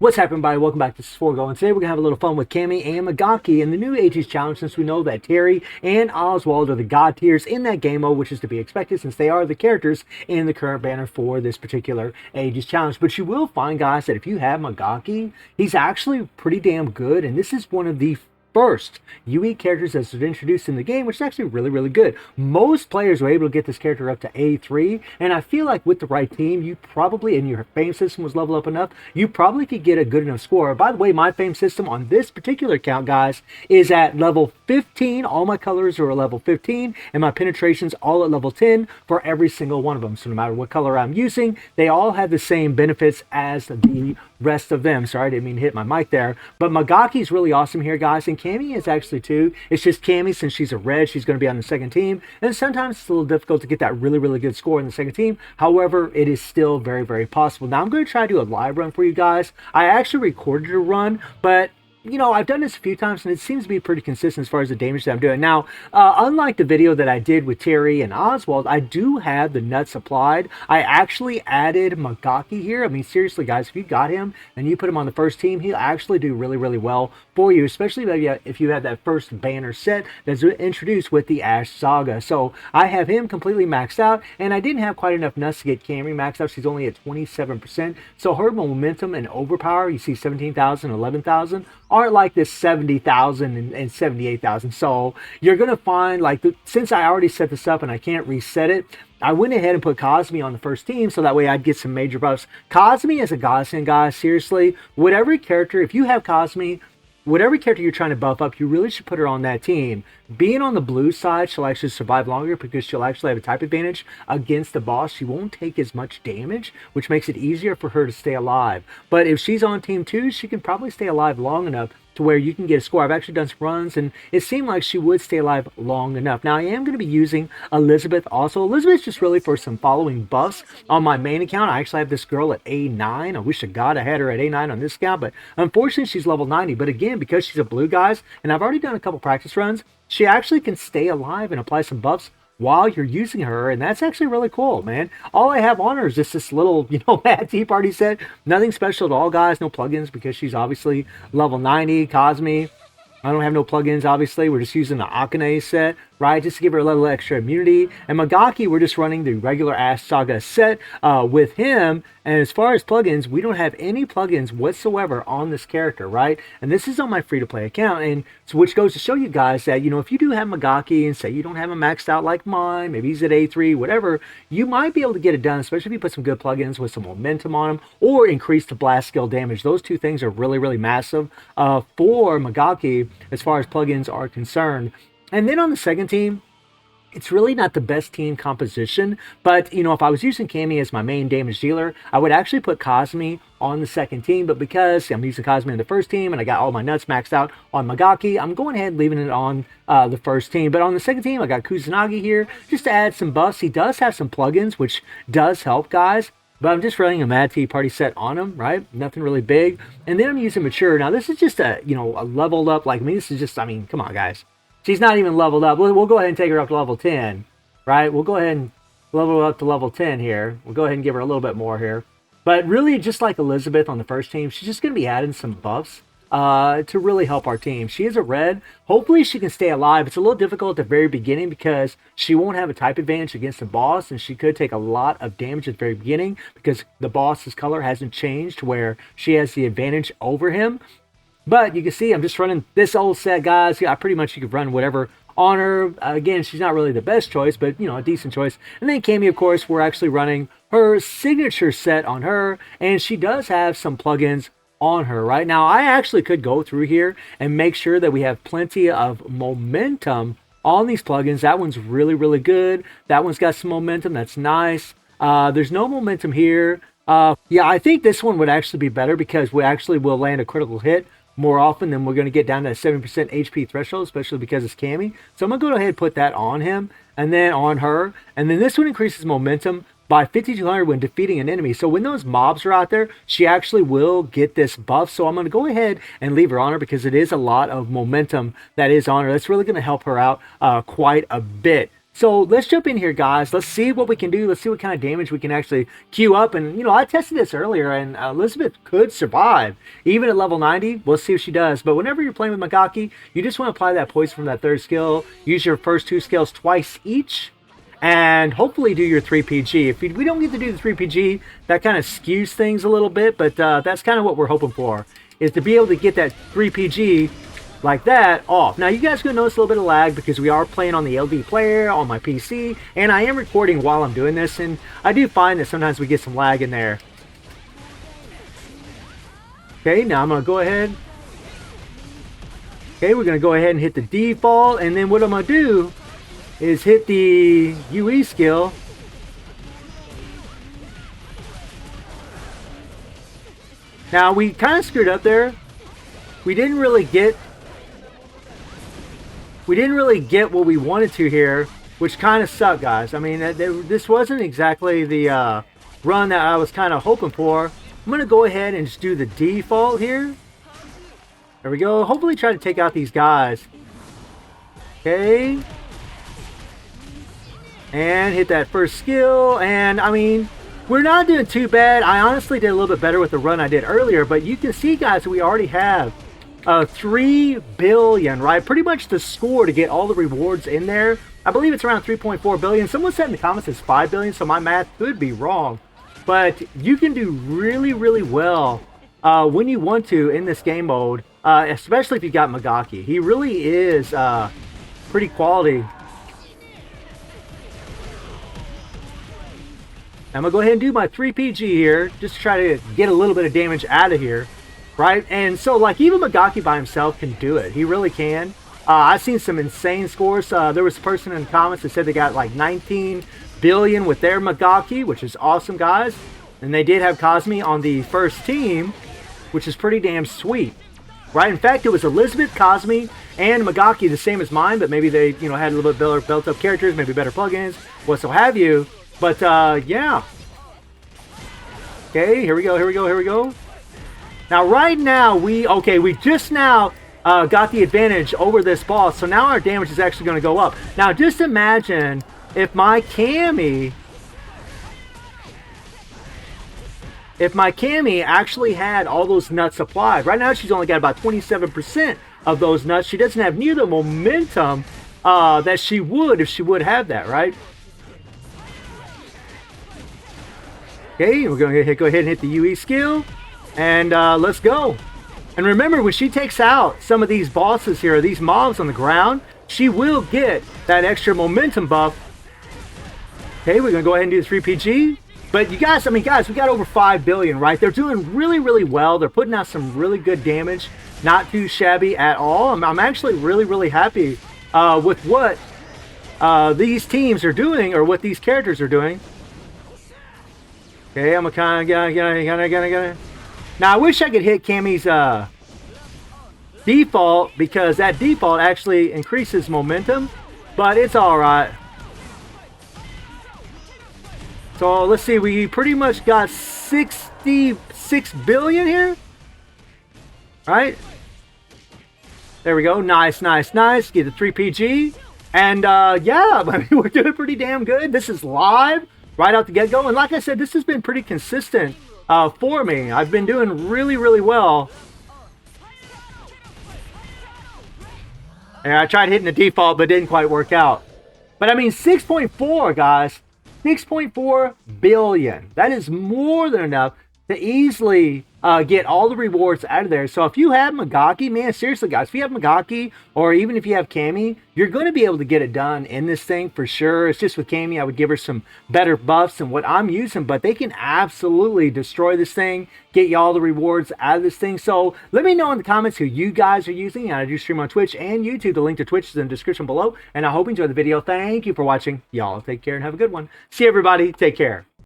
What's happening, everybody? Welcome back to Sforgo, and today we're going to have a little fun with Cammy and Magaki in the new Aegis challenge, since we know that Terry and Oswald are the god tiers in that game mode, which is to be expected since they are the characters in the current banner for this particular Aegis challenge. But you will find, guys, that if you have Magaki, he's actually pretty damn good, and this is one of the first UE characters that's introduced in the game, which is actually really good. Most players were able to get this character up to A3, and I feel like with the right team, you probably, and your fame system was leveled up enough, you probably could get a good enough score. By the way, my fame system on this particular account, guys, is at level 15. All my colors are at level 15, and my penetrations all at level 10 for every single one of them. So no matter what color I'm using, they all have the same benefits as the rest of them. Sorry, I didn't mean to hit my mic there. But Magaki's really awesome here, guys, and Cammy is actually too. It's just Cammy, since she's a red, she's going to be on the second team, and sometimes it's a little difficult to get that really good score in the second team. However, it is still very possible. Now I'm going to try to do a live run for you guys. I actually recorded a run, but you know, I've done this a few times, and it seems to be pretty consistent as far as the damage that I'm doing. Now, unlike the video that I did with Terry and Oswald, I do have the nuts applied. I actually added Magaki here. I mean, seriously, guys, if you got him and you put him on the first team, he'll actually do really well for you, especially if you have that first banner set that's introduced with the Ash Saga. So I have him completely maxed out, and I didn't have quite enough nuts to get Camry maxed out. She's only at 27%. So her momentum and overpower, you see 17,000, 11,000, aren't like this 70,000 and 78,000. So you're going to find, like, since I already set this up and I can't reset it, I went ahead and put Cosme on the first team so that way I'd get some major buffs. Cosme is a godsend, guys. Seriously, whatever character, if you have Cosme, whatever character you're trying to buff up, you really should put her on that team. Being on the blue side, she'll actually survive longer because she'll actually have a type advantage against the boss. She won't take as much damage, which makes it easier for her to stay alive. But if she's on team 2, she can probably stay alive long enough to where you can get a score. I've actually done some runs, and it seemed like she would stay alive long enough. Now, I am going to be using Elizabeth also. Elizabeth's just really for some following buffs on my main account. I actually have this girl at A9. I wish to God I had her at A9 on this account, but unfortunately, she's level 90. But again, because she's a blue, guys, and I've already done a couple practice runs, she actually can stay alive and apply some buffs while you're using her, and that's actually really cool, man. All I have on her is just this little, Mad Tea Party set. Nothing special at all, guys. No plugins because she's obviously level 90. Cosme, I don't have no plugins, obviously. We're just using the Akane set, right? Just to give her a little extra immunity. And Magaki, we're just running the regular Ash Saga set with him. And as far as plugins, we don't have any plugins whatsoever on this character, right? And this is on my free-to-play account. And so, which goes to show you guys that, if you do have Magaki and say you don't have him maxed out like mine, maybe he's at A3, whatever, you might be able to get it done, especially if you put some good plugins with some momentum on him or increase the blast skill damage. Those two things are really massive for Magaki as far as plugins are concerned. And then on the second team, it's really not the best team composition, but, if I was using Cammy as my main damage dealer, I would actually put Cosme on the second team, but because I'm using Cosme in the first team and I got all my nuts maxed out on Magaki, I'm going ahead and leaving it on the first team. But on the second team, I got Kusanagi here just to add some buffs. He does have some plugins, which does help, guys. But I'm just running a Mad Tea Party set on him, right? Nothing really big. And then I'm using Mature. Now, this is just a leveled up, this is just, come on, guys. She's not even leveled up. We'll go ahead and take her up to level 10, right? We'll go ahead and level her up to level 10 here. We'll go ahead and give her a little bit more here. But really, just like Elizabeth on the first team, she's just going to be adding some buffs to really help our team. She is a red. Hopefully, she can stay alive. It's a little difficult at the very beginning because she won't have a type advantage against the boss, and she could take a lot of damage at the very beginning because the boss's color hasn't changed where she has the advantage over him. But you can see I'm just running this old set, guys. Yeah, pretty much you could run whatever on her. Again, she's not really the best choice, but, a decent choice. And then Cammy, of course, we're actually running her signature set on her, and she does have some plugins on her, right? Now, I actually could go through here and make sure that we have plenty of momentum on these plugins. That one's really good. That one's got some momentum. That's nice. There's no momentum here. Yeah, I think this one would actually be better because we actually will land a critical hit more often than we're going to get down to a 7% HP threshold, especially because it's Cammy. So I'm going to go ahead and put that on him and then on her. And then this one increases momentum by 5,200 when defeating an enemy. So when those mobs are out there, she actually will get this buff. So I'm going to go ahead and leave her on her because it is a lot of momentum that is on her. That's really going to help her out quite a bit. So let's jump in here, guys. Let's see what we can do. Let's see what kind of damage we can actually queue up. And, you know, I tested this earlier, and Elizabeth could survive. Even at level 90, we'll see if she does. But whenever you're playing with Magaki, you just want to apply that poison from that third skill. Use your first 2 skills twice each. And hopefully do your 3PG. If we don't get to do the 3PG, that kind of skews things a little bit. But that's kind of what we're hoping for, is to be able to get that 3PG like that off. Now you guys are going to notice a little bit of lag because we are playing on the LD player on my PC, and I am recording while I'm doing this, and I do find that sometimes we get some lag in there. Okay, now I'm going to go ahead. Okay, we're going to go ahead and hit the default, and then what I'm going to do is hit the UE skill. Now we kind of screwed up there. We didn't really get what we wanted to here, which kind of sucked, guys. I mean, this wasn't exactly the run that I was kind of hoping for. I'm going to go ahead and just do the default here. There we go. Hopefully try to take out these guys. Okay. And hit that first skill. And, I mean, we're not doing too bad. I honestly did a little bit better with the run I did earlier. But you can see, guys, we already have 3 billion, right? Pretty much the score to get all the rewards in there. I believe it's around 3.4 billion. Someone said in the comments it's 5 billion, so my math could be wrong. But you can do really, really well when you want to in this game mode, especially if you got Magaki. He really is pretty quality. I'm going to go ahead and do my 3PG here, just to try to get a little bit of damage out of here. Right, and so like even Magaki by himself can do it. He really can. I've seen some insane scores. There was a person in the comments that said they got like 19 billion with their Magaki, which is awesome, guys. And they did have Cosme on the first team, which is pretty damn sweet. Right, in fact, it was Elizabeth, Cosme, and Magaki, the same as mine, but maybe they, you know, had a little bit better built-up characters, maybe better plugins, what so have you. But yeah. Okay, here we go, here we go, here we go. Now, right now, we just now got the advantage over this boss, so now our damage is actually going to go up. Now, just imagine if my Cammy actually had all those nuts applied. Right now, she's only got about 27% of those nuts. She doesn't have near the momentum that she would if she would have that, right? Okay, we're going to go ahead and hit the UE skill. And let's go. And remember, when she takes out some of these bosses here, these mobs on the ground, she will get that extra momentum buff. Okay, we're going to go ahead and do the 3PG. But you guys, I mean, guys, we got over 5 billion, right? They're doing really, really well. They're putting out some really good damage. Not too shabby at all. I'm actually really, really happy with what these teams are doing, or what these characters are doing. Okay, I'm kind of Now, I wish I could hit Cammy's default, because that default actually increases momentum, but it's alright. So, let's see, we pretty much got 66 billion here. Right? There we go. Nice, nice, nice. Get the 3PG. And, yeah, I mean, we're doing pretty damn good. This is live right out the get-go. And like I said, this has been pretty consistent for me. I've been doing really, really well. And I tried hitting the default, but it didn't quite work out. But I mean, 6.4, guys. 6.4 billion. That is more than enough to easily get all the rewards out of there. So if you have Magaki, man, seriously, guys, if you have Magaki, or even if you have Cammy, you're going to be able to get it done in this thing for sure. It's just with Cammy, I would give her some better buffs than what I'm using, but they can absolutely destroy this thing, get you all the rewards out of this thing. So let me know in the comments who you guys are using. And I do stream on Twitch and YouTube. The link to Twitch is in the description below. And I hope you enjoyed the video. Thank you for watching. Y'all take care and have a good one. See you, everybody. Take care.